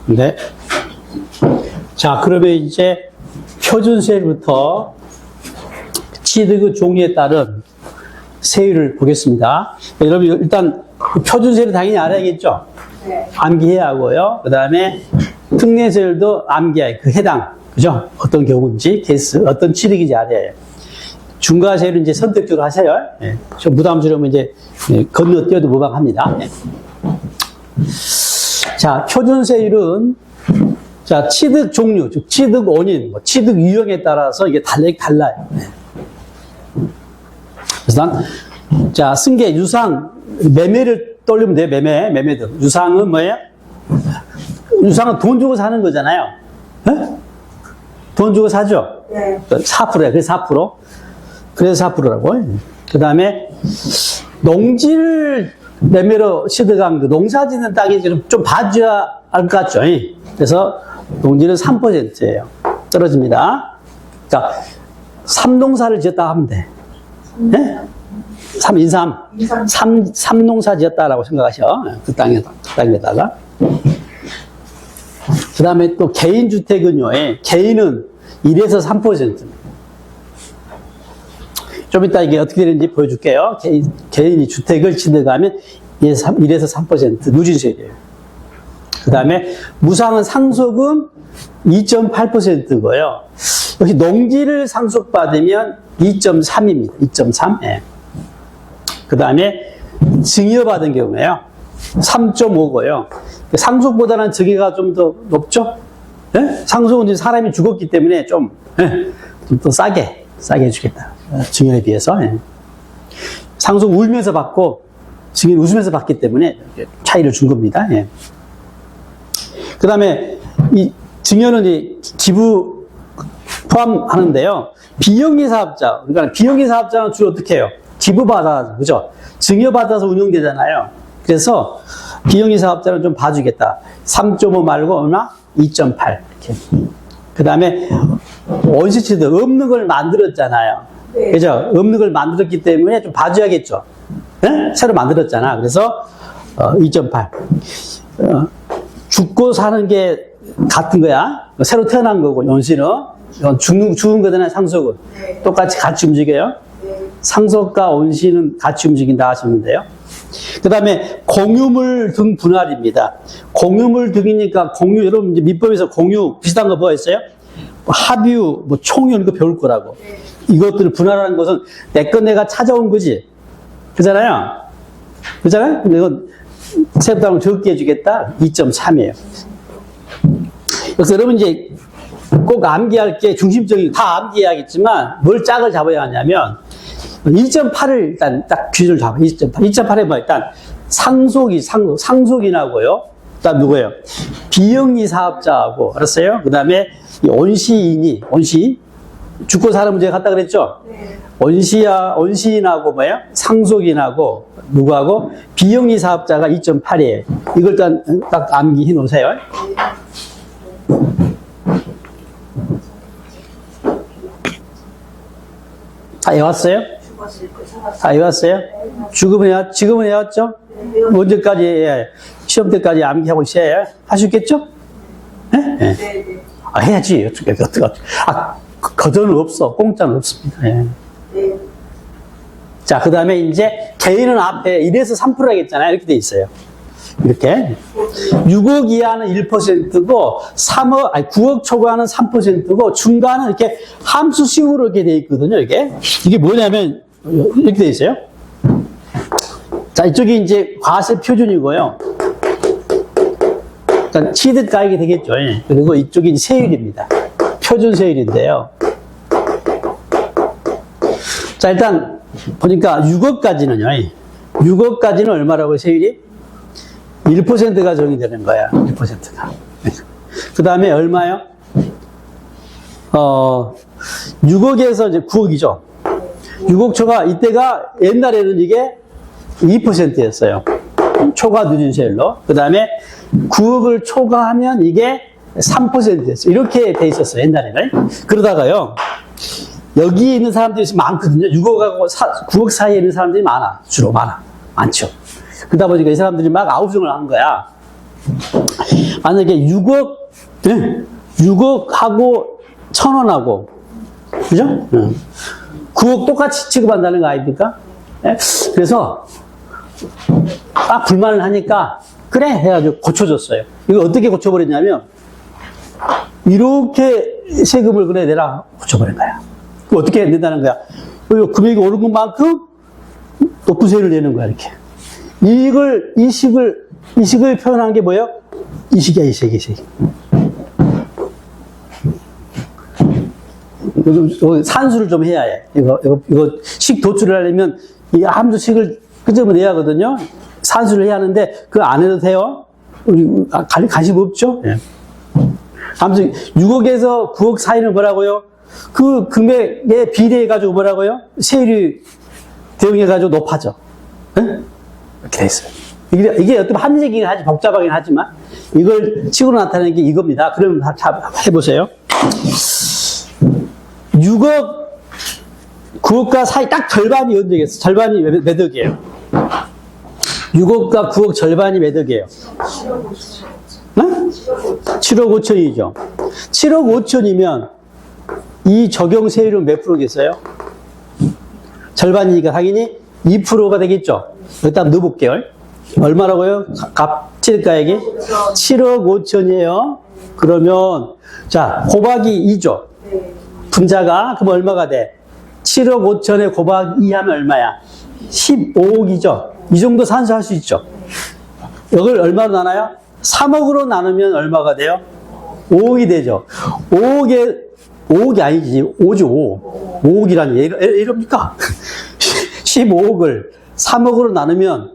네. 자, 그러면 이제 표준세율부터 취득의 종류에 따른 세율을 보겠습니다. 여러분, 일단 표준세율 당연히 알아야겠죠? 네. 암기해야 하고요. 그 다음에 특례세율도 암기해야 그 해당, 그죠? 어떤 경우인지, 케이스, 어떤 취득인지 알아야 해요. 중과세율은 이제 선택적으로 하세요. 예. 좀 부담스러우면 이제 건너뛰어도 무방합니다. 예. 자, 표준세율은 자, 취득 종류, 즉 취득 원인, 취득 유형에 따라서 이게 달라요. 예. 그래서 자, 승계, 유상, 매매를 떠올리면 돼요. 매매들. 유상은 뭐예요? 유상은 돈 주고 사는 거잖아요. 네? 돈 주고 사죠? 네. 4%예요. 그래서 4%. 그래서 4%라고. 그 다음에 농지를 매매로 취득한 그 농사 짓는 땅이 좀 봐줘야 할 것 같죠? 그래서 농지는 3%예요. 떨어집니다. 자, 삼농사를 지었다 하면 돼. 네? 삼농사 지었다라고 생각하셔. 그 땅에다가. 그 다음에 또 개인주택은요, 개인은 1에서 3%. 좀 이따 이게 어떻게 되는지 보여줄게요. 개인이 주택을 취득하면 1에서 3% 누진세율이에요. 그 다음에 무상은 상속은 2.8%고요. 역시 농지를 상속받으면 2.3입니다. 2.3. 예. 그 다음에 증여받은 경우에요. 3.5고요. 상속보다는 증여가 좀 더 높죠? 예? 상속은 이제 사람이 죽었기 때문에 좀 더 싸게 해주겠다. 증여에 비해서. 예. 상속 울면서 받고 증여는 웃으면서 받기 때문에 차이를 준 겁니다. 예. 그 다음에 이 증여는 이 기부 포함하는데요. 비영리 사업자, 그러니까 비영리 사업자는 주로 어떻게 해요? 기부받아서, 그죠? 증여받아서 운영되잖아요. 그래서 비영리 사업자는 좀 봐주겠다. 3.5 말고 얼마? 2.8. 이렇게. 그 다음에 원시취득, 없는 걸 만들었잖아요. 네. 그죠? 없는 걸 만들었기 때문에 좀 봐줘야겠죠. 네? 새로 만들었잖아. 그래서 2.8. 죽고 사는 게 같은 거야. 새로 태어난 거고, 원시는. 죽은 거잖아요, 상속은. 네. 똑같이 같이 움직여요. 네. 상속과 원시는 같이 움직인다 하시면 돼요. 그 다음에 공유물 등 분할입니다. 공유물 등이니까 여러분 이제 민법에서 공유 비슷한 거 뭐가 있어요? 합유, 총유 이런 거 배울 거라고. 네. 이것들을 분할하는 것은 내 건 내가 찾아온 거지. 그잖아요? 그잖아요? 근데 이건 세부담을 적게 해주겠다. 2.3이에요. 그래서 여러분 이제 꼭 암기할 게 중심적인, 다 암기해야겠지만 뭘 짝을 잡아야 하냐면 1.8을 일단 딱 귀를 잡아. 2.8에 뭐 일단 상속인하고요. 그다음 누구예요? 비영리 사업자하고, 알았어요? 그 다음에 원시, 죽고 사는 문제 같다 그랬죠? 네. 원시인하고 뭐예요? 상속인하고, 누구하고? 비영리 사업자가 2.8이에요. 이걸 일단 딱 암기해 놓으세요. 다 외웠어요? 다 외웠어요? 지금은 외웠죠? 언제까지, 시험 때까지 암기하고 있어야 하시겠죠? 네? 네. 네. 아, 해야지. 어떻게. 거저는 없어. 공짜는 없습니다. 네. 네. 자, 그 다음에 이제 개인은 앞에 1에서 3%라겠잖아요. 이렇게 돼 있어요. 이렇게. 6억 이하는 1%고, 9억 초과는 3%고, 중간은 이렇게 함수식으로 이렇게 돼 있거든요. 이게 뭐냐면, 이렇게 돼 있어요. 자, 이쪽이 이제 과세 표준이고요. 그러니까 취득 가액이 되겠죠. 그리고 이쪽이 세율입니다. 표준 세율인데요. 자, 일단 보니까 6억까지는요. 6억까지는 얼마라고 세율이? 1%가 적용되는 거야. 1%가. 그 다음에 얼마요? 6억에서 이제 9억이죠. 6억 초과, 이때가 옛날에는 이게 2%였어요. 초과 누진세율로. 그 다음에 9억을 초과하면 이게 3%였어요. 이렇게 돼 있었어요, 옛날에는. 그러다가요, 여기 있는 사람들이 많거든요. 6억하고 9억 사이에 있는 사람들이 많아. 주로 많죠. 그러다 보니까 이 사람들이 막 아우성을 한 거야. 만약에 6억, 네? 6억하고 1,000원하고, 그죠? 9억 똑같이 취급한다는 거 아닙니까? 네? 그래서 딱 불만을 하니까, 그래! 해가지고 고쳐줬어요. 이거 어떻게 고쳐버렸냐면, 이렇게 세금을 그래 내라 고쳐버린 거야. 어떻게 낸다는 거야? 금액이 오른 것만큼 높은 세율을 내는 거야, 이렇게. 이식을 표현한 게 뭐예요? 이식이야, 이식. 산수를 좀 해야 해. 이거 식 도출을 하려면 이 함수식을 끄집어내야 하거든요. 산수를 해야 하는데, 그거 안 해도 돼요? 관심 없죠? 예. 아무튼 6억에서 9억 사이는 뭐라고요? 그 금액에 비례해가지고 뭐라고요? 세율이 대응해가지고 높아져. 네? 이렇게 돼 있어요. 이게 어떤 합리적이긴 하지, 복잡하긴 하지만, 이걸 식으로 나타내는 게 이겁니다. 그럼 해보세요. 6억, 9억과 사이 딱 절반이 언제겠어? 절반이 몇 억이에요? 6억과 9억 절반이 몇 억이에요? 네? 7억 5천이죠. 7억 5천이면 이 적용 세율은 몇 프로겠어요? 절반이니까 당연히 2%가 되겠죠. 일단 넣어볼게요. 얼마라고요? 값질가액이? 7억 5천이에요. 그러면 자 곱하기 2죠. 분자가 그럼 얼마가 돼? 7억 5천에 곱하기 2 하면 얼마야? 15억이죠. 이 정도 산수할 수 있죠. 이걸 얼마로 나눠요? 3억으로 나누면 얼마가 돼요? 5억이 되죠. 5억이 아니지. 5지 5. 5억이라니. 이럽니까? 15억을 3억으로 나누면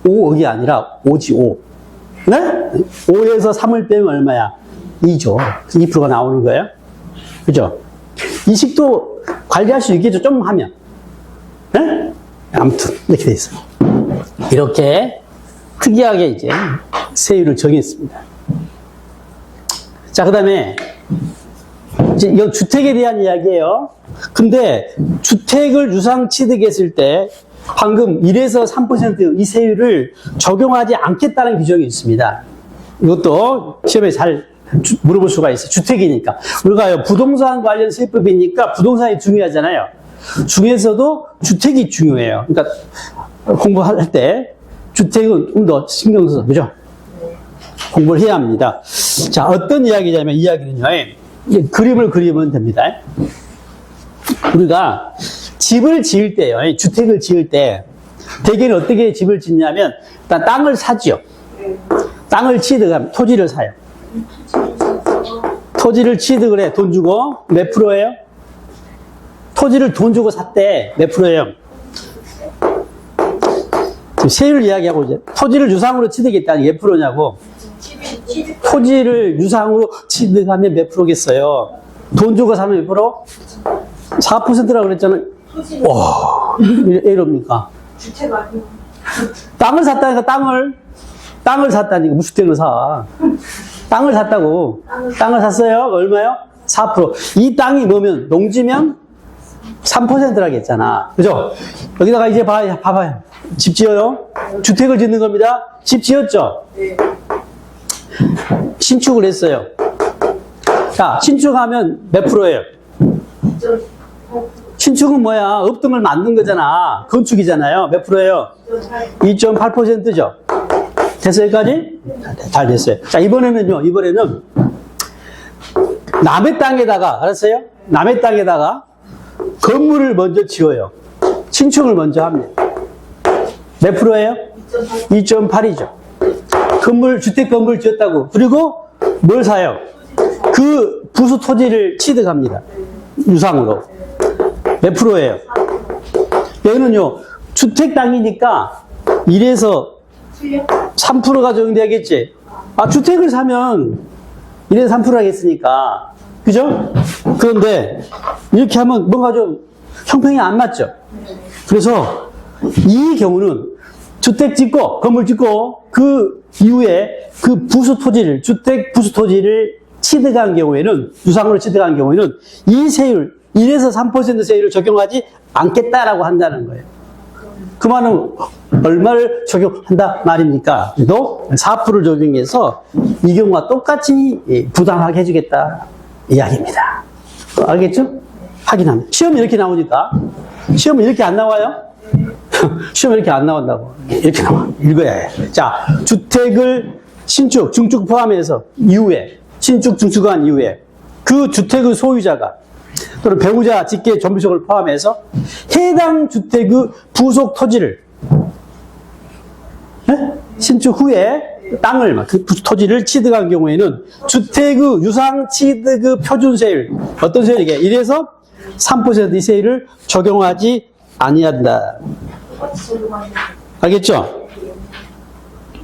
5억이 아니라 5지 5. 네? 5에서 3을 빼면 얼마야? 2죠. 2%가 나오는 거예요. 그죠? 이 식도 관리할 수 있겠죠. 좀 하면. 네? 아무튼, 이렇게 돼 있어요. 이렇게 특이하게 이제 세율을 정했습니다. 자, 그 다음에, 이제 이 주택에 대한 이야기예요. 근데 주택을 유상 취득했을 때 방금 1에서 3% 이 세율을 적용하지 않겠다는 규정이 있습니다. 이것도 시험에 잘 물어볼 수가 있어요. 주택이니까. 우리가 부동산 관련 세법이니까 부동산이 중요하잖아요. 중에서도 주택이 중요해요. 그러니까 공부할 때 주택은 좀 더 신경 써서, 그죠? 공부를 해야 합니다. 자, 어떤 이야기냐면, 이야기는요, 그림을 그리면 됩니다. 우리가 집을 지을 때요, 주택을 지을 때, 대개는 어떻게 집을 짓냐면, 일단 땅을 사죠. 땅을 취득하면, 토지를 사요. 토지를 취득을 해, 돈 주고, 몇 프로예요? 토지를 돈 주고 샀대, 몇 프로예요? 지금 세율 이야기하고 이제 토지를 유상으로 취득했다니 몇 프로냐고. 토지를 유상으로 취득하면 몇 프로겠어요? 돈 주고 사면 몇 프로? 4%라고 그랬잖아요. 와, 왜 이럽니까? 주택 아니고. 땅을 샀다니까, 땅을 샀다니까, 무주택을 사. 땅을 샀다고. 땅을 샀어요? 얼마요? 4%. 이 땅이 뭐면, 농지면 3%라고 했잖아. 그죠? 여기다가 이제 봐봐요. 집 지어요? 주택을 짓는 겁니다. 집 지었죠? 네. 신축을 했어요. 자, 신축하면 몇 프로예요? 신축은 뭐야? 읍등을 만든 거잖아. 건축이잖아요. 몇 프로예요? 2.8%죠. 됐어요, 여기까지? 잘 됐어요. 자, 이번에는 남의 땅에다가, 알았어요? 남의 땅에다가 건물을 먼저 지어요. 신축을 먼저 합니다. 몇 프로예요? 2.8이죠. 주택 건물 지었다고. 그리고 뭘 사요? 그 부수 토지를 취득합니다. 유상으로. 몇 프로예요? 여기는요, 주택 땅이니까 1에서 3%가 적용돼야겠지. 아, 주택을 사면 1에서 3% 하겠으니까. 그죠? 그런데 이렇게 하면 뭔가 좀 형평이 안 맞죠? 그래서 이 경우는 주택 짓고, 건물 짓고, 그 이후에 그 부수 토지를, 주택 부수 토지를 취득한 경우에는, 유상으로 취득한 경우에는 이 세율, 1에서 3% 세율을 적용하지 않겠다라고 한다는 거예요. 그러면 얼마를 적용한다 말입니까? 너 4%를 적용해서 이 경우와 똑같이 부당하게 해주겠다 이야기입니다. 알겠죠? 확인합니다. 시험이 이렇게 나오니까. 시험은 이렇게 안 나와요? 시험 이렇게 안 나온다고. 이렇게 나와. 읽어야 해. 자, 주택을 신축, 중축 포함해서 이후에, 신축, 중축한 이후에 그 주택의 소유자가 또는 배우자, 직계, 전부속을 포함해서 해당 주택의 부속 토지를 신축 후에 땅을, 그 토지를 취득한 경우에는 주택의 유상 취득의 표준세율, 어떤 세율이게? 이래서 3% 이 세율을 적용하지 아니한다. 알겠죠?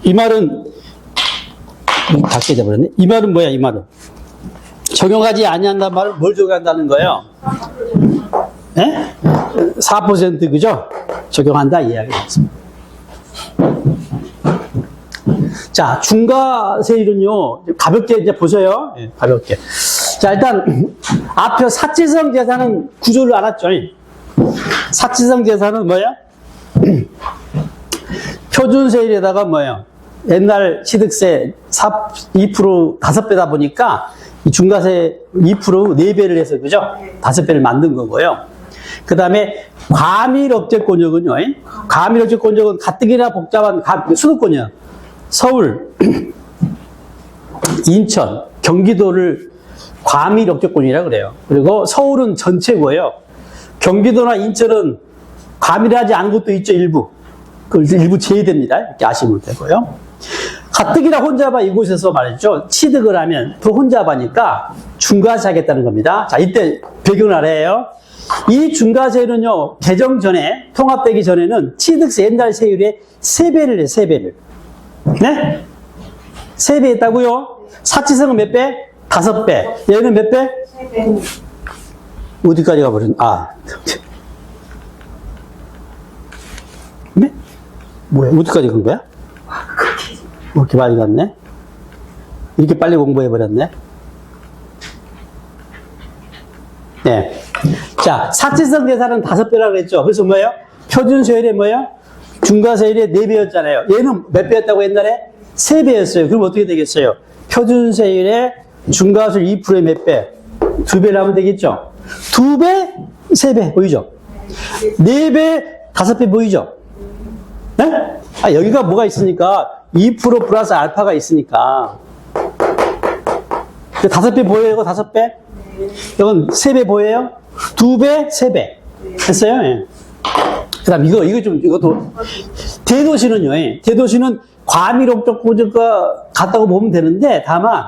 이 말은 다 깨져버렸네. 이 말은 뭐야? 이 말은 적용하지 아니한다는 말은 뭘 적용한다는 거예요? 네? 4% 그죠? 적용한다 이야기입니다. 자, 중과세율은요, 가볍게 이제 보세요. 네, 가볍게. 자, 일단, 앞에 사치성 재산은 구조를 알았죠? 사치성 재산은 뭐야? 표준세율에다가 뭐예요? 옛날 취득세 2% 5배다 보니까, 이 중과세 2% 4배를 해서, 그죠? 5배를 만든 거고요. 그 다음에, 과밀억제권역은요, 과밀억제권역은 가뜩이나 복잡한 수도권이요. 서울, 인천, 경기도를 과밀억제권이라고 그래요. 그리고 서울은 전체고요. 경기도나 인천은 과밀하지 않은 것도 있죠, 일부. 일부 제외됩니다. 이렇게 아시면 되고요. 가뜩이나 혼잡아 이곳에서 말이죠. 취득을 하면 더 혼잡하니까 중과세 하겠다는 겁니다. 자, 이때 배경을 알아요. 이 중과세는요, 개정 전에, 통합되기 전에는 취득세 옛날 세율의 3배를 해요, 3배를. 네? 3배 했다고요? 사치성은 몇 배? 5배. 얘는 몇 배? 3배. 어디까지 가버렸나? 아. 네? 뭐야? 어디까지 간 거야? 이렇게 많이 갔네? 이렇게 빨리 공부해버렸네? 네. 자, 사치성 재산은 5배라고 그랬죠? 그래서 뭐예요? 표준세율이 뭐예요? 중과세율이 4배였잖아요. 얘는 몇 배였다고 옛날에? 3배였어요. 그럼 어떻게 되겠어요? 표준세율의 중과세율 2%의 몇 배? 2배를 하면 되겠죠? 2배, 3배 보이죠? 4배, 5배 보이죠? 네? 아, 여기가 뭐가 있으니까 2% 플러스 알파가 있으니까 5배 보여요? 이거 5배? 이건 3배 보여요? 2배, 3배 했어요? 네. 그 다음 이것도 대도시는요, 대도시는 과밀억제권역과 같다고 보면 되는데, 다만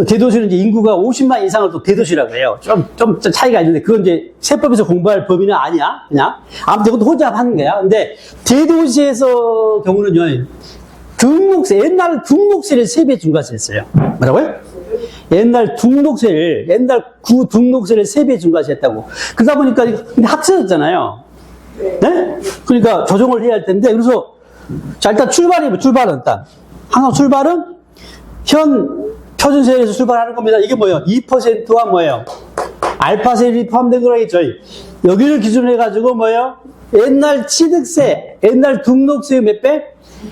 대도시는 이제 인구가 50만 이상을 또 대도시라고 해요. 좀 차이가 있는데, 그건 이제 세법에서 공부할 범위는 아니야, 그냥. 아무튼 이것도 혼잡하는 거야. 근데 대도시에서 경우는요, 옛날 등록세를 3배 중과세했어요. 뭐라고요? 옛날 구 등록세를 3배 중과세했다고. 그러다 보니까 합쳐졌잖아요. 네? 그러니까 조정을 해야 할 텐데, 그래서, 자, 일단 출발은 일단. 항상 출발은 현 표준세율에서 출발하는 겁니다. 이게 뭐예요? 2%와 뭐예요? 알파세율이 포함된 거라겠죠. 여기를 기준으로 해가지고 뭐예요? 옛날 취득세, 옛날 등록세 몇 배?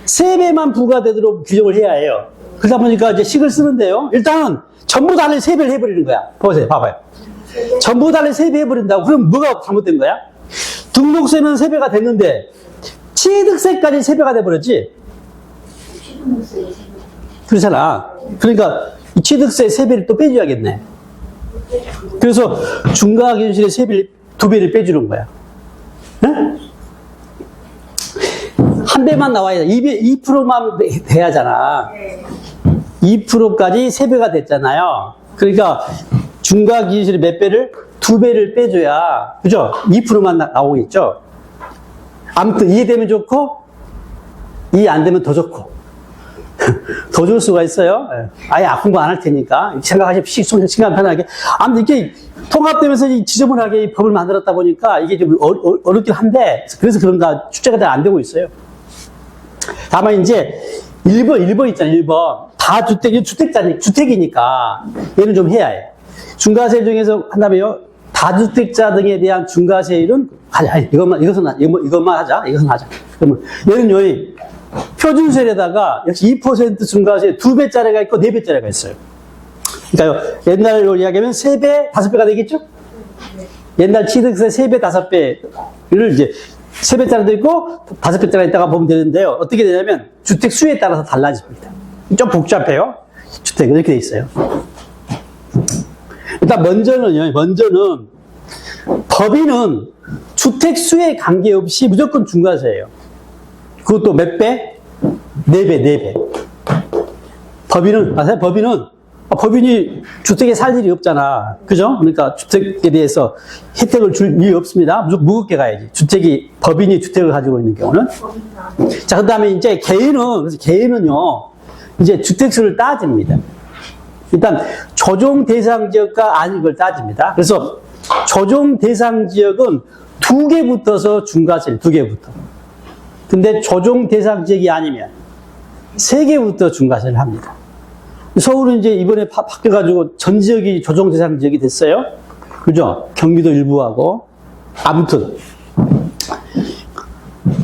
3배만 부과되도록 규정을 해야 해요. 그러다 보니까 이제 식을 쓰는데요. 일단은 전부 다를 3배를 해버리는 거야. 보세요, 봐봐요. 전부 다를 3배 해버린다고. 그럼 뭐가 잘못된 거야? 등록세는 3배가 됐는데 취득세까지 3배가 돼버렸지? 그렇잖아. 그러니까 이 취득세 3배를 또 빼줘야겠네. 그래서 중과기준실의 2배를 빼주는 거야. 네? 한 배만 나와야 돼. 2%만 돼야잖아. 2%까지 3배가 됐잖아요. 그러니까 중과기준실의 몇 배를? 2배를 빼줘야, 그죠? 2%만 나오겠죠? 아무튼 이해되면 좋고, 이해 안 되면 더 좋고. 더 좋을 수가 있어요. 아예 공부 안 할 테니까. 생각하십시오. 시간 편하게. 아무튼 이렇게 통합되면서 지저분하게 이 법을 만들었다 보니까 이게 좀 어렵긴 한데, 그래서 그런가 출제가 잘 안 되고 있어요. 다만 이제 1번 있잖아요. 1번. 다 주택이니까 얘는 좀 해야 해. 중과세 중에서 한다면요. 다주택자 등에 대한 중과세율은 이것만 하자. 그러면 얘는요, 표준세율에다가 역시 2% 중과세 2배짜리가 있고 4배짜리가 있어요. 그러니까 옛날로 이야기하면 3배, 5배가 되겠죠? 옛날 취득세 3배, 5배를 이제 3배짜리도 있고 5배짜리가 있다가 보면 되는데요. 어떻게 되냐면 주택 수에 따라서 달라집니다. 좀 복잡해요. 주택은 이렇게 돼 있어요. 일단 먼저는 법인은 주택 수에 관계없이 무조건 중과세예요. 그것도 몇 배? 4배. 법인은 법인이 주택에 살 일이 없잖아. 그죠? 그러니까 주택에 대해서 혜택을 줄 일이 없습니다. 무조건 무겁게 가야지. 법인이 주택을 가지고 있는 경우는. 자, 그 다음에 이제 개인은요, 이제 주택수를 따집니다. 일단, 조정 대상 지역과 아닌 걸 따집니다. 그래서, 조정 대상 지역은 2개 붙어서 중과세를 2개부터. 근데 조정 대상 지역이 아니면 3개부터 중과세를 합니다. 서울은 이제 이번에 바뀌어가지고 전 지역이 조정 대상 지역이 됐어요. 그죠? 경기도 일부하고. 아무튼.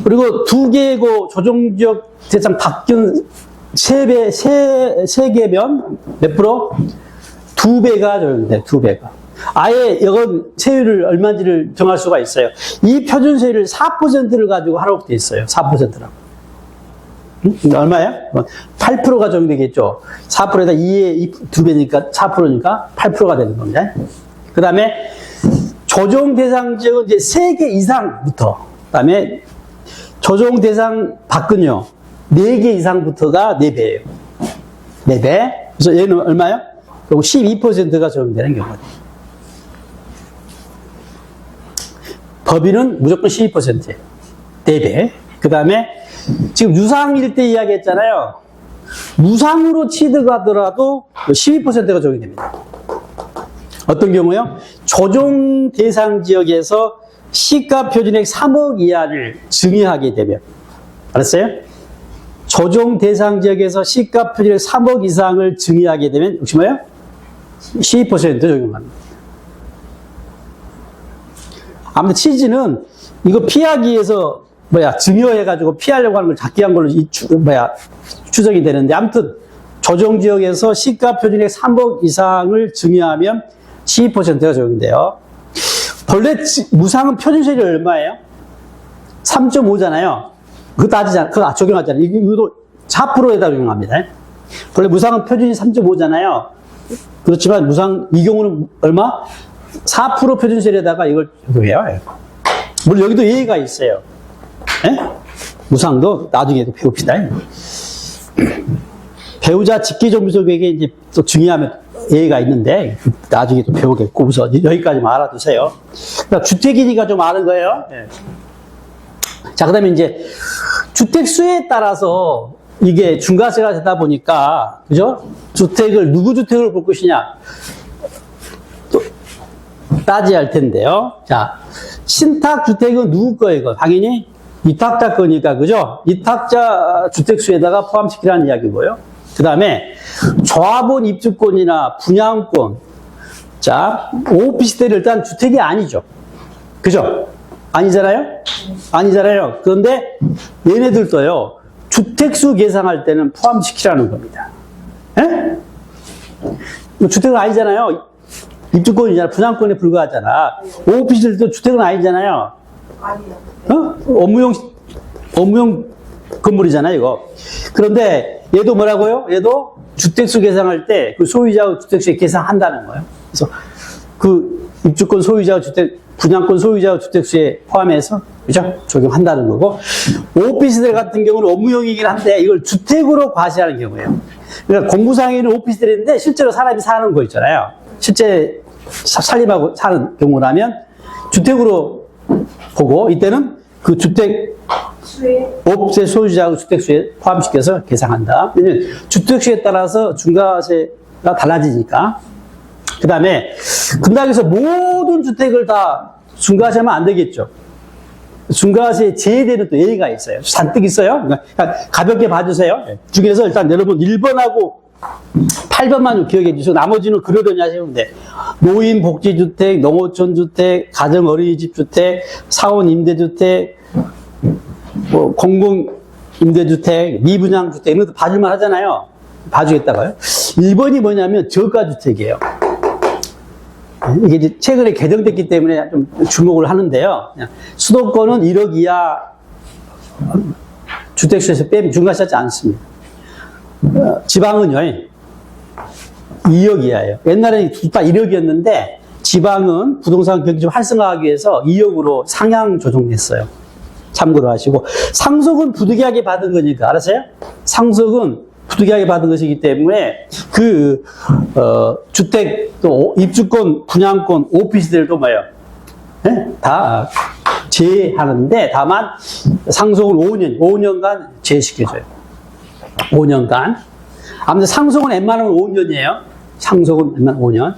그리고 2개고 조정 지역 대상 바뀐 3개면 몇 프로? 2배가 적용돼요. 2배가. 아예 이건 세율을 얼마인지를 정할 수가 있어요. 이 표준세율을 4%를 가지고 하라고 돼 있어요. 4%라고. 얼마예요? 8%가 적용되겠죠. 4%에다 2의 2배니까 4%니까 8%가 되는 겁니다. 그 다음에 조정 대상 지역은 이제 3개 이상부터, 그 다음에 조정 대상 밖은요, 4개 이상부터가 4배예요. 4배. 그래서 얘는 얼마요? 그리고 12%가 적용되는 경우입니다. 법인은 무조건 12%예요. 4배. 그 다음에 지금 유상일 때 이야기했잖아요. 무상으로 취득하더라도 12%가 적용됩니다. 어떤 경우요? 조정 대상 지역에서 시가 표준액 3억 이하를 증여하게 되면, 알았어요? 조정 대상 지역에서 시가 표준액 3억 이상을 증여하게 되면 혹시 뭐예요? 12% 적용합니다. 아무튼 취지는 이거 피하기 위해서 증여해가지고 피하려고 하는 걸 작게 한 걸로 추정이 되는데, 아무튼 조정 지역에서 시가 표준액 3억 이상을 증여하면 12%가 적용돼요. 본래 무상은 표준세율이 얼마예요? 3.5잖아요. 그거 적용하잖아요. 이것도 4%에다 적용합니다. 원래 무상은 표준이 3.5잖아요. 그렇지만 이 경우는 얼마? 4% 표준세율에다가 이걸 적용해요. 물론 여기도 예의가 있어요. 네? 무상도 나중에도 배웁시다. 배우자 직계정비소득에 이제 또 중요하면 예의가 있는데 나중에 또 배우겠고 우선 여기까지만 알아두세요. 그러니까 주택이니까 좀 아는 거예요. 네. 자, 그 다음에 이제 주택 수에 따라서 이게 중과세가 되다 보니까, 그죠? 누구 주택을 볼 것이냐? 또 따져야 할 텐데요. 자, 신탁주택은 누구 거예요, 이거? 당연히 위탁자 거니까, 그죠? 위탁자 주택수에다가 포함시키라는 이야기고요. 그 다음에 조합원 입주권이나 분양권. 자, 오피스텔은 일단 주택이 아니죠. 그죠? 아니잖아요? 그런데 얘네들도요, 주택수 계상할 때는 포함시키라는 겁니다. 예? 주택은 아니잖아요. 입주권이잖아. 분양권에 불과하잖아. 오피스텔도 주택은 아니잖아요. 업무용 건물이잖아요, 이거. 그런데 얘도 뭐라고요? 얘도 주택수 계상할 때 그 소유자의 주택수에 계상한다는 거예요. 그래서 그 입주권 소유자의 분양권 소유자의 주택수에 포함해서, 그죠? 적용한다는 거고. 오피스텔 같은 경우는 업무용이긴 한데 이걸 주택으로 과세하는 경우예요. 그러니까 공부상에는 오피스텔인데 실제로 사람이 사는 거 있잖아요. 실제 살림하고 사는 경우라면 주택으로 보고, 이때는 그 업체 소유자의 주택수에 포함시켜서 계상한다. 왜냐면 주택수에 따라서 중과세가 달라지니까. 그 다음에 근당에서 모든 주택을 다 중과세하면 안 되겠죠. 중과세에 제외되는 또 예의가 있어요. 잔뜩 있어요. 그러니까 가볍게 봐주세요. 중에서 일단 여러분 1번하고 8번만 좀 기억해 주시고 나머지는 그러려니 하시면 돼. 노인복지주택, 농어촌주택, 가정어린이집주택, 사원임대주택, 뭐 공공임대주택, 미분양주택 이런 것도 봐줄만 하잖아요. 봐주겠다고요. 1번이 뭐냐면 저가주택이에요. 이게 이제 최근에 개정됐기 때문에 좀 주목을 하는데요. 수도권은 1억 이하 주택수에서 빼면 중과시하지 않습니다. 지방은요, 2억 이하예요. 옛날에는 다 1억이었는데, 지방은 부동산 경기 좀 활성화하기 위해서 2억으로 상향 조정됐어요. 참고로 하시고. 상속은 부득이하게 받은 거니까, 알았어요? 상속은 부득이하게 받은 것이기 때문에, 주택, 또 입주권, 분양권, 오피스들도 뭐예요? 네? 다 제하는데, 다만, 상속은 5년간 제시켜줘요. 5년간. 아무튼 상속은 웬만하면 5년이에요. 상속은 웬만하면 5년.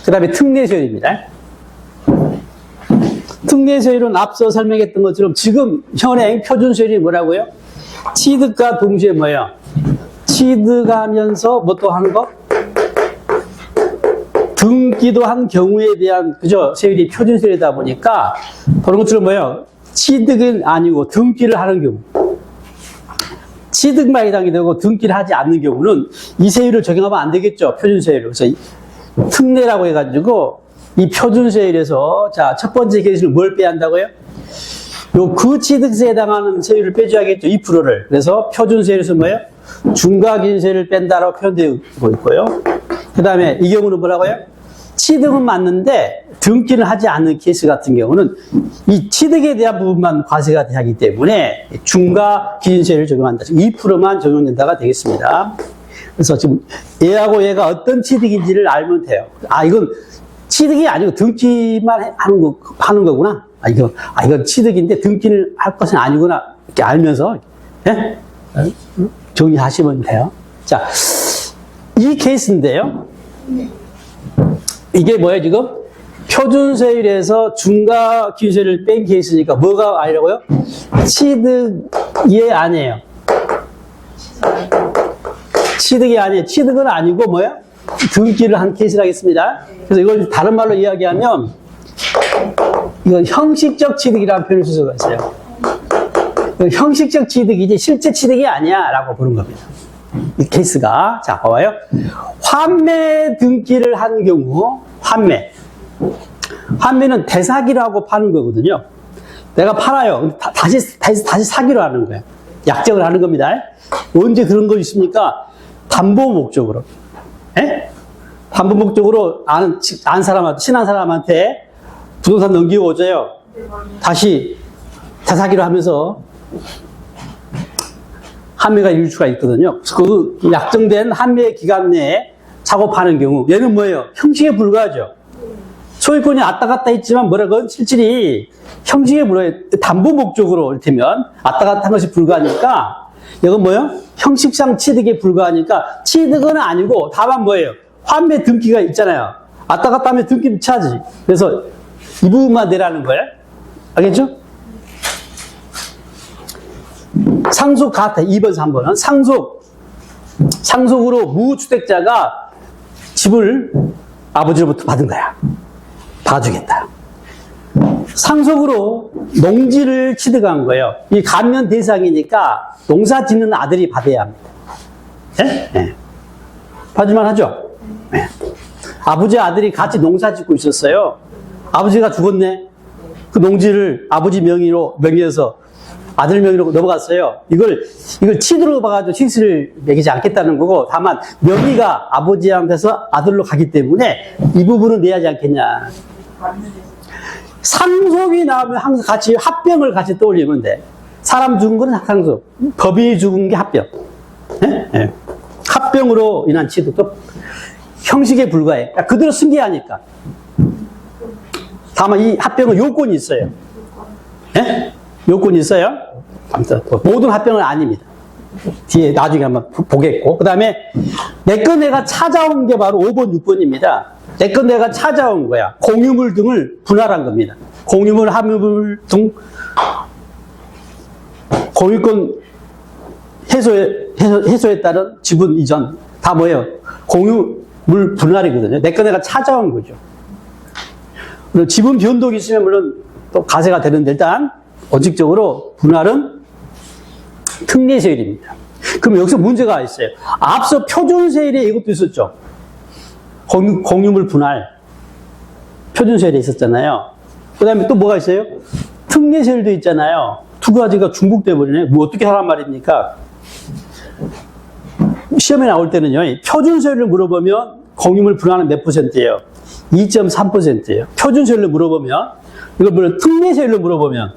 그 다음에 특례세율입니다. 특례세율은 앞서 설명했던 것처럼 지금 현행 표준세율이 뭐라고요? 취득과 동시에 뭐예요? 취득하면서 뭐 또 하는 거? 등기도 한 경우에 대한 그죠? 세율이 표준세율이다 보니까 그런 것처럼 뭐예요? 취득은 아니고 등기를 하는 경우. 취득만 해당이 되고 등기를 하지 않는 경우는 이 세율을 적용하면 안 되겠죠. 표준세율을. 그래서 특례라고 해가지고 이 표준세율에서 자, 첫 번째 계시는 뭘 빼야 한다고요? 그 취득세에 해당하는 세율을 빼줘야겠죠. 2%를. 그래서 표준세율에서 뭐예요? 중과기준세율을 뺀다라고 표현되고 있고요. 그 다음에 이 경우는 뭐라고요? 취득은 맞는데 등기를 하지 않는 케이스 같은 경우는 이 취득에 대한 부분만 과세가 되기 때문에 중과 기준세율을 적용한다. 2%만 적용된다가 되겠습니다. 그래서 지금 얘하고 얘가 어떤 취득인지를 알면 돼요. 아, 이건 취득이 아니고 등기만 하는 거구나. 이건 취득인데 등기를 할 것은 아니구나. 이렇게 알면서, 예? 정리하시면 돼요. 자, 이 케이스인데요. 이게 뭐예요, 지금? 표준세율에서 중과 기준세율을 뺀 케이스니까 뭐가 아니라고요? 취득이 아니에요. 취득이 아니에요. 취득은 아니고 뭐예요? 등기를 한 케이스라겠습니다. 그래서 이걸 다른 말로 이야기하면 이건 형식적 취득이라는 표현을 쓸 수가 있어요. 형식적 취득이지 실제 취득이 아니야 라고 보는 겁니다. 이 케이스가. 자, 봐봐요. 환매 등기를 한 경우, 환매는 대사기라고 파는 거거든요. 내가 팔아요. 다시 사기로 하는 거예요. 약정을 하는 겁니다. 언제 그런 거 있습니까? 담보 목적으로. 예? 담보 목적으로 아는 사람한테, 친한 사람한테 부동산 넘기고 오져요. 다시 대사기로 하면서 환매가 이룰 수가 있거든요. 그 약정된 환매 기간 내에 작업하는 경우, 얘는 뭐예요? 형식에 불과하죠. 소유권이 왔다 갔다 했지만 뭐라고 실질이 형식에 불과해요. 담보 목적으로 이를테면 왔다 갔다 한 것이 불과하니까 이건 뭐예요? 형식상 취득에 불과하니까 취득은 아니고 다만 뭐예요? 환매 등기가 있잖아요. 왔다 갔다 하면 등기를 차지. 그래서 이 부분만 내라는 거예요. 알겠죠? 상속 같아. 2번, 3번은 상속으로 무주택자가 집을 아버지로부터 받은 거야. 봐주겠다. 상속으로 농지를 취득한 거예요. 이 감면 대상이니까 농사 짓는 아들이 받아야 합니다. 예? 네. 봐줄만 하죠? 네. 아버지 아들이 같이 농사 짓고 있었어요. 아버지가 죽었네. 그 농지를 아버지 명의에서 아들 명의로 넘어갔어요. 이걸 치드로 봐가지고 칭스를 매기지 않겠다는 거고, 다만 명의가 아버지한테서 아들로 가기 때문에 이 부분은 내야 하지 않겠냐. 상속이 나오면 항상 같이 합병을 같이 떠올리면 돼. 사람 죽은 거는 상속, 법인이 죽은 게 합병. 네? 네. 합병으로 인한 취득도 형식에 불과해. 그대로 승계하니까. 다만 이 합병은 요건이 있어요. 네? 요건이 있어요. 아무튼 모든 합병은 아닙니다. 뒤에 나중에 한번 보겠고. 그 다음에 내 건 내가 찾아온 게 바로 5번, 6번입니다. 내 건 내가 찾아온 거야. 공유물 등을 분할한 겁니다. 공유물, 함유물 등 공유권 해소에 따른 지분 이전, 다 뭐예요? 공유물 분할이거든요. 내가 찾아온 거죠. 물론 지분 변동이 있으면 물론 또 과세가 되는데 일단 원칙적으로 분할은 특례세율입니다. 그럼 여기서 문제가 있어요. 앞서 표준세율에 이것도 있었죠. 공유물 분할. 표준세율에 있었잖아요. 그 다음에 또 뭐가 있어요? 특례세율도 있잖아요. 두 가지가 중복돼 버리네. 뭐 어떻게 하란 말입니까? 시험에 나올 때는요, 표준세율을 물어보면 공유물 분할은 몇 %예요? 2.3%예요. 표준세율로 물어보면, 이걸 물론 특례세율로 물어보면,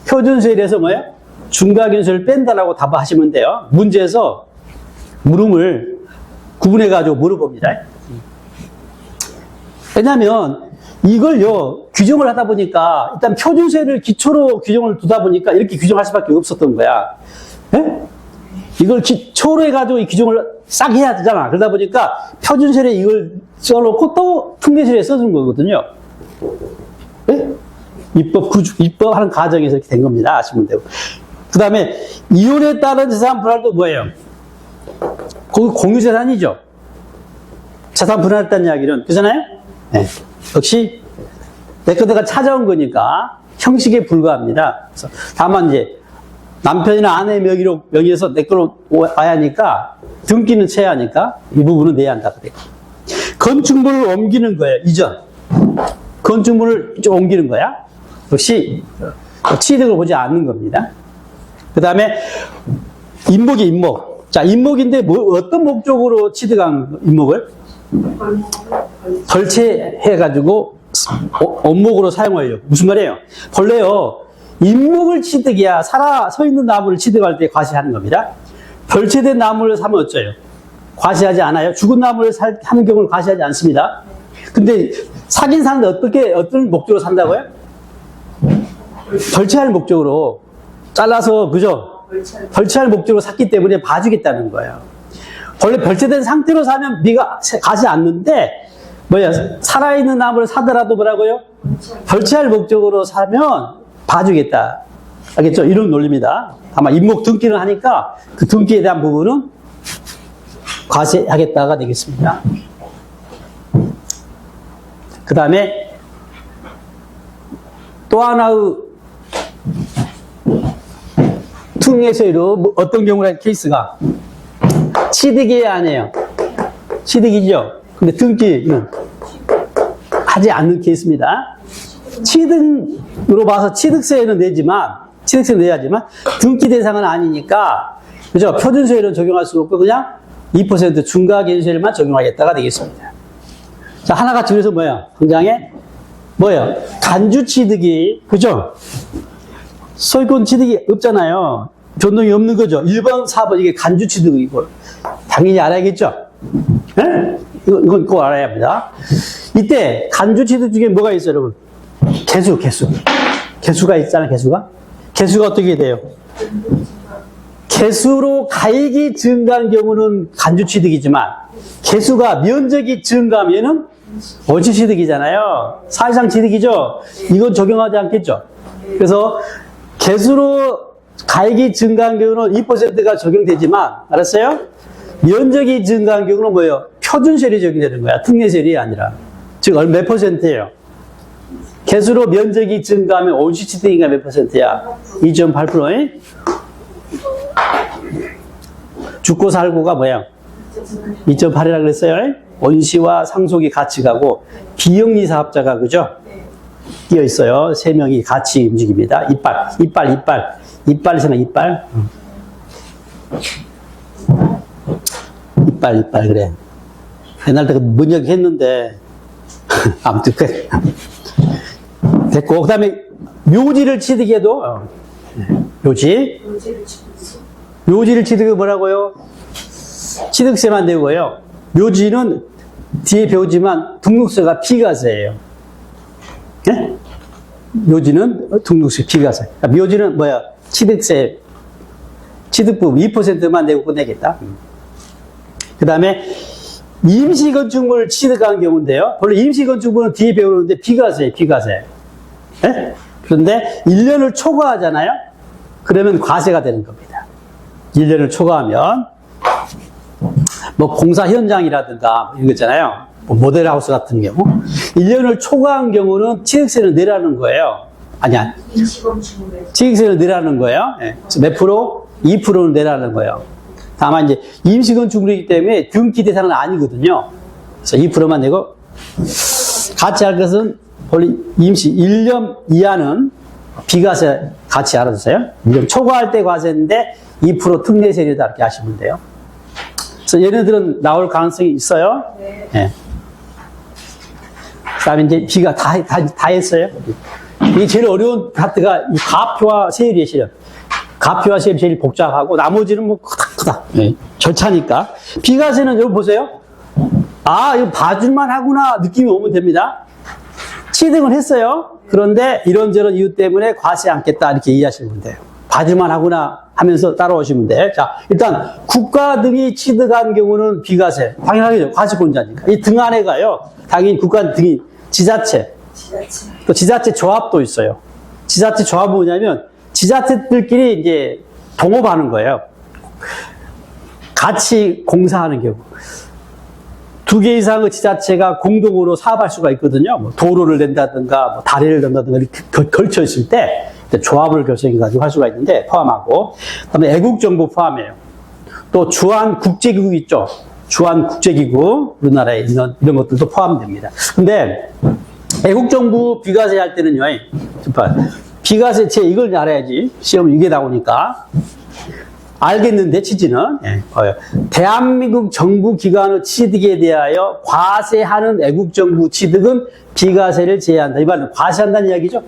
표준세율에서 뭐예요? 중과견세율을 뺀다라고 답하시면 돼요. 문제에서 물음을 구분해가지고 물어봅니다. 왜냐하면 이걸요, 규정을 하다 보니까, 일단 표준세율을 기초로 규정을 두다 보니까 이렇게 규정할 수밖에 없었던 거야. 예? 이걸 기초로 해가지고 이 규정을 싹 해야 되잖아. 그러다 보니까 표준세율에 이걸 써놓고 또 특례세율에 써준 거거든요. 예? 입법 하는 과정에서 이렇게 된 겁니다. 아시면 되고. 그 다음에 이혼에 따른 재산 분할도 뭐예요? 거기 공유재산이죠. 재산 분할했다는 이야기는. 그잖아요? 네. 역시 내가 찾아온 거니까 형식에 불과합니다. 그래서 다만 이제 남편이나 아내 명의에서 내 걸로 와야 하니까 등기는 쳐야 하니까 이 부분은 내야 한다 그래요. 건축물을 옮기는 거예요. 이전. 건축물을 좀 옮기는 거야. 역시 취득을 보지 않는 겁니다. 그 다음에 임목이 임목. 자, 임목인데 어떤 목적으로 취득한 임목을? 덜채해가지고 원목으로 사용하려고. 무슨 말이에요? 본래요, 임목을 취득해야 서 있는 나무를 취득할 때 과세하는 겁니다. 덜채된 나무를 사면 어쩌요? 과세하지 않아요. 죽은 나무를 하는 경우는 과세하지 않습니다. 근데 사긴 사는데 어떤 목적으로 산다고요? 덜채할 목적으로 잘라서, 그죠? 덜채할 목적으로 샀기 때문에 봐주겠다는 거예요. 원래 별채된 상태로 사면 비가 가지 않는데, 살아있는 나무를 사더라도 뭐라고요? 덜채할 목적으로 사면 봐주겠다. 알겠죠? 이런 논리입니다. 다만 임목 등기를 하니까 그 등기에 대한 부분은 과세하겠다가 되겠습니다. 그 다음에 또 하나의 특례세율로 어떤 경우라 케이스가 취득이에요, 아니에요? 취득이죠. 근데 등기는 하지 않는 케이스입니다. 취득으로 봐서 취득세는 내야 하지만 등기 대상은 아니니까, 그죠? 표준세율은 적용할 수 없고 그냥 2% 중과견세율만 적용하겠다가 되겠습니다. 자, 하나같이 그래서 당장에 간주 취득이, 그죠? 소유권 취득이 없잖아요. 변동이 없는 거죠. 1번, 4번 이게 간주 취득이고 당연히 알아야겠죠? 네? 이건 꼭 알아야 합니다. 이때 간주 취득 중에 뭐가 있어요, 여러분? 개수가 있잖아요, 개수가. 개수가 어떻게 돼요? 개수로 가액이 증가한 경우는 간주 취득이지만 개수가 면적이 증가하면은 원시 취득이잖아요. 사실상 취득이죠. 이건 적용하지 않겠죠. 그래서 개수로 가액이 증가한 경우는 2%가 적용되지만, 알았어요? 면적이 증가한 경우는 뭐예요? 표준세율이 적용되는 거야. 특례세율이 아니라. 즉, 몇 %예요? 개수로 면적이 증가하면 원시취득인가 몇 %야? 2.8%. 죽고 살고가 2.8이라고 그랬어요. 원시와 상속이 같이 가고 비영리 사업자가, 그죠? 끼어 있어요. 3명이 같이 움직입니다. 이빨이잖아, 이빨. 이빨, 그래. 옛날 때 뭔 얘기 했는데, 아무튼, 그래. 됐고, 그 다음에 묘지를 취득해도, 묘지를 취득해 뭐라고요? 취득세만 내고요. 묘지는 뒤에 배우지만 등록세가 비과세예요. 네? 묘지는 등록세 비과세. 묘지는 취득세, 취득부분 2%만 내고 끝내겠다. 그 다음에 임시건축물 취득한 경우인데요. 원래 임시건축물은 뒤에 배우는데 비과세예요, 비과세. 네? 그런데 1년을 초과하잖아요? 그러면 과세가 되는 겁니다. 1년을 초과하면 뭐 공사 현장이라든가 이런 거 있잖아요. 뭐 모델하우스 같은 경우 1년을 초과한 경우는 취득세를 내라는 거예요. 아니야. 취득세를 내라는 거예요. 네. 몇 프로? 2%는 내라는 거예요. 다만 이제 임시건축물이기 때문에 등기 대상은 아니거든요. 그래서 2%만 내고 같이 할 것은 원래 임시 1년 이하는 비과세 같이 알아주세요. 1년 초과할 때 과세인데 2% 특례세율이다 이렇게 하시면 돼요. 그래서 얘네들은 나올 가능성이 있어요. 네. 네. 그 다음에 이제 비가 다 했어요. 이게 제일 어려운 파트가 이 가표와 세율이에요, 실은. 가표와 세율이 제일 복잡하고, 나머지는 뭐 크다. 네. 절차니까. 비과세는 여러분 보세요. 아, 이거 봐줄만 하구나 느낌이 오면 됩니다. 취득은 했어요. 그런데 이런저런 이유 때문에 과세 않겠다 이렇게 이해하시면 돼요. 봐줄만 하구나 하면서 따라오시면 돼. 자, 일단 국가 등이 취득한 경우는 비과세. 당연하겠죠. 과세권자니까. 이 등 안에 가요. 당연히 국가 등이 지자체. 또 지자체 조합도 있어요. 지자체 조합은 뭐냐면 지자체들끼리 이제 동업하는 거예요. 같이 공사하는 경우. 2개 이상의 지자체가 공동으로 사업할 수가 있거든요. 뭐 도로를 낸다든가, 뭐 다리를 낸다든가 이렇게 걸쳐 있을 때 조합을 결성해가지고 할 수가 있는데 포함하고, 그다음에 애국정부 포함해요. 또 주한국제기구 있죠. 주한국제기구 우리나라에 있는 이런 것들도 포함됩니다. 근데 애국정부 비과세 할 때는요, 비과세 이걸 알아야지. 시험 이게 나오니까. 알겠는데, 취지는. 예, 대한민국 정부 기관의 취득에 대하여 과세하는 애국정부 취득은 비과세를 제외한다. 이 말은 과세한다는 이야기죠?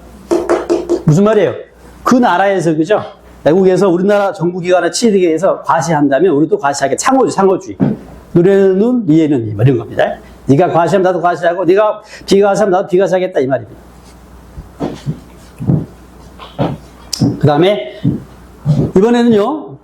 무슨 말이에요? 그 나라에서, 그죠? 외국에서 우리나라 정부 기관의 취득에 대해서 과세한다면 우리도 과세하게 상호주의. 노래는 이해는 이런 겁니다. 네가 과세하면 나도 과세하고, 네가 비과세하면 나도 비과세하겠다 이 말입니다. 그 다음에 이번에는요,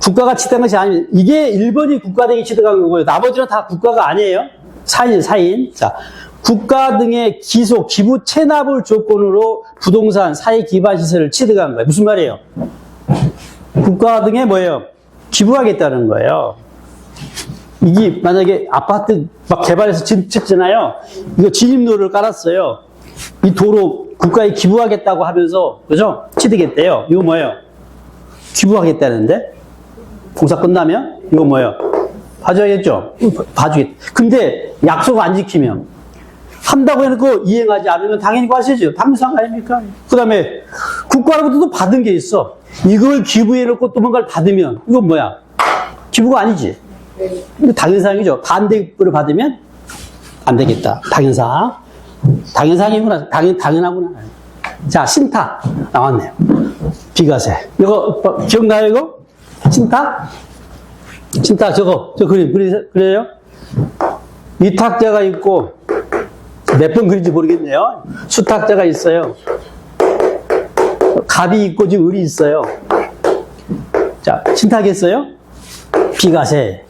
국가가 취득한 것이 아니면 이게 1번이 국가 등이 취득한 거고요. 나머지는 다 국가가 아니에요. 사인. 자, 국가 등의 기부 체납을 조건으로 부동산 사회 기반 시설을 취득한 거예요. 무슨 말이에요? 국가 등에 뭐예요? 기부하겠다는 거예요. 이게 만약에 아파트 막 개발해서 짓잖아요. 이거 진입로를 깔았어요. 이 도로 국가에 기부하겠다고 하면서, 그죠? 취득했대요. 이거 뭐예요? 기부하겠다는데? 공사 끝나면? 이거 뭐예요? 봐줘야겠죠? 봐주겠다. 근데 약속 안 지키면, 한다고 해놓고 이행하지 않으면 당연히 과세죠. 당상 아닙니까? 그 다음에 국가로부터도 받은 게 있어. 이걸 기부해놓고 또 뭔가를 받으면, 이건 뭐야? 기부가 아니지. 이거 당연사항이죠. 반대급부를 받으면 안 되겠다. 당연사항이구나. 당연하구나. 자, 신탁 나왔네요. 비과세. 이거 기억나요, 이거? 신탁 저거, 저 그래요? 위탁자가 있고, 몇 번 그린지 모르겠네요. 수탁자가 있어요. 갑이 있고, 지금 을이 있어요. 자, 신탁했어요? 비과세.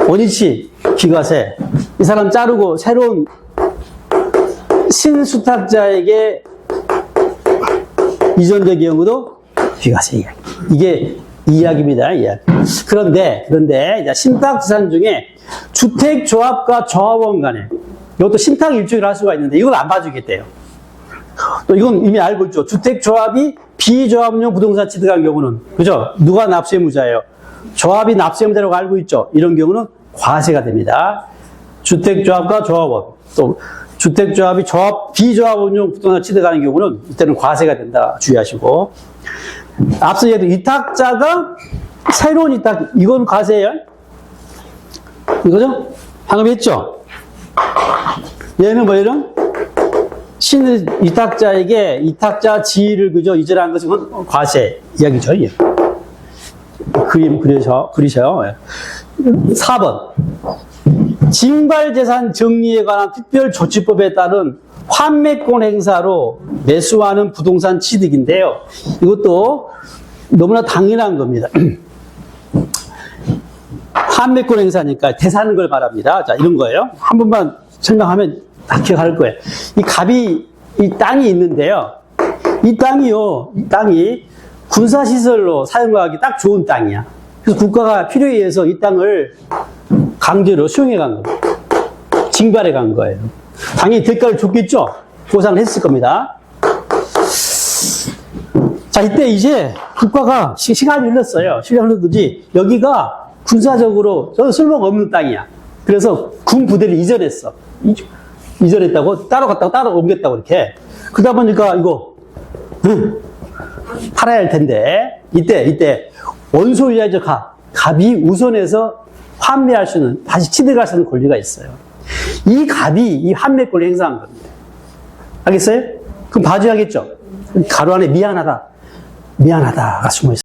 원위치, 비과세. 이 사람 자르고, 새로운 신수탁자에게 이전된 경우도 비과세 이야기. 이게 이야기입니다, 이야기. 그런데, 이제 신탁지산 중에 주택조합과 조합원 간에 이것도 신탁 일종을 할 수가 있는데 이걸 안 봐주겠대요. 또 이건 이미 알고 있죠. 주택조합이 비조합용 부동산 취득한 경우는, 그죠? 누가 납세무자예요? 조합이 납세무자라고 알고 있죠. 이런 경우는 과세가 됩니다. 주택조합과 조합원, 또 주택조합이 비조합원용 부동산 취득하는 경우는 이때는 과세가 된다. 주의하시고. 앞서 얘기했던 위탁자가 새로운 위탁, 이건 과세예요. 이거죠? 방금 했죠? 얘는 뭐예요? 위탁자에게 위탁자 지위를 그죠? 이전한 것은 과세 이야기죠. 그림 그리셔요. 4번. 징발재산 정리에 관한 특별조치법에 따른 환매권 행사로 매수하는 부동산 취득인데요. 이것도 너무나 당연한 겁니다. 환매권 행사니까 대사하는 걸 말합니다. 자, 이런 거예요. 한 번만 설명하면 다 기억할 거예요. 이 땅이 있는데요. 이 땅이 군사시설로 사용하기 딱 좋은 땅이야. 그래서 국가가 필요에 의해서 이 땅을 강제로 수용해 간 겁니다. 징발해 간 거예요. 당연히 대가를 줬겠죠? 보상을 했을 겁니다. 자, 이때 이제 국가가 시간이 흘렀어요. 시간이 흘렀듯이 여기가 군사적으로 쓸모가 없는 땅이야. 그래서 군 부대를 이전했어. 이전했다고? 따로 갔다고 따로 옮겼다고 이렇게. 그러다 보니까 이거 팔아야 할 텐데 이때 원소유자적 갑이 우선해서 환매할 수 있는, 다시 취득할 수 있는 권리가 있어요. 이 갑이 이 환매 권리를 행사한 겁니다. 알겠어요? 그럼 봐줘야겠죠? 가로 안에 미안하다가 숨어있어요.